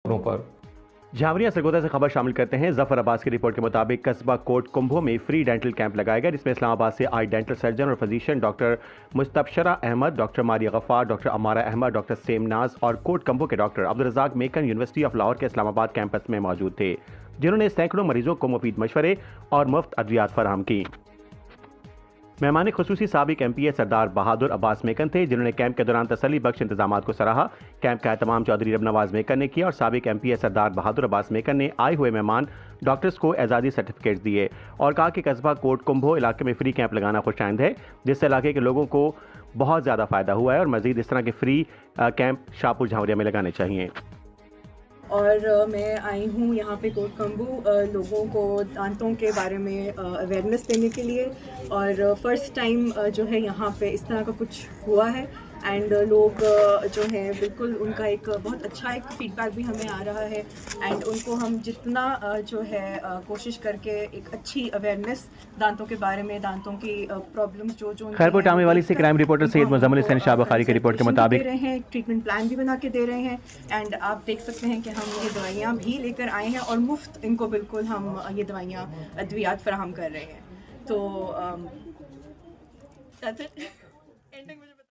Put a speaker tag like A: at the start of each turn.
A: पर।
B: झावरिया सरगोदा से खबर शामिल करते हैं। जफर अब्बास की रिपोर्ट के मुताबिक कस्बा कोट कुंभो में फ्री डेंटल कैंप लगाया गया, जिसमें इस्लामाबाद से आई डेंटल सर्जन और physician doctor Mustabshara Ahmed, doctor Maria Ghaffar, doctor Amara Ahmed, doctor Semnaz और कोट कुंभो के doctor Abdul Razzaq Mekan university of Lahore के इस्लामाबाद कैंपस में मौजूद थे, जिन्होंने सैकड़ों मरीजों को मुफीद मशवरे और मुफ्त अद्वियात फराहम की। मेहमान खुसूसी साबिक MP सरदार बहादुर अब्बास मेकन थे, जिन्होंने कैंप के दौरान तसल्ली बख्श इंतजाम को सराहा। कैंप का एहतमाम चौधरी रबनवाज मेकन ने किया और साबिक MP सरदार बहादुर अब्बास मेकन ने आए हुए मेहमान डॉक्टर्स को एजाजी सर्टिफिकेट दिए और कहा कि कस्बा कोट कुंभो इलाके में फ्री कैंप लगाना खुशाइंद है, जिससे इलाके के लोगों को बहुत ज़्यादा फ़ायदा हुआ है और मज़ीद इस तरह के फ्री कैंप शाहपुर झावरिया में लगाने चाहिए।
C: और मैं आई हूँ यहाँ पे कोट कुंभो लोगों को दांतों के बारे में अवेयरनेस देने के लिए, और फर्स्ट टाइम जो है यहाँ पे इस तरह का कुछ हुआ है एंड लोग जो है बिल्कुल उनका एक बहुत अच्छा एक फीडबैक भी हमें आ रहा है एंड उनको हम जितना जो है कोशिश करके एक अच्छी अवेयरनेस दांतों के बारे में, दांतों की प्रॉब्लम्स जो
B: खैरपुर टामे वाली से क्राइम रिपोर्टर सैयद मुज़म्मिल हसैन शाह बुखारी की रिपोर्ट के मुताबिक
C: दे रहे हैं, ट्रीटमेंट प्लान भी बना के दे रहे हैं एंड आप देख सकते हैं कि हम ये दवाइयाँ भी लेकर आए हैं और मुफ्त इनको बिल्कुल हम ये दवाइयाँ अद्वियात फराहम कर रहे हैं। तो that's it.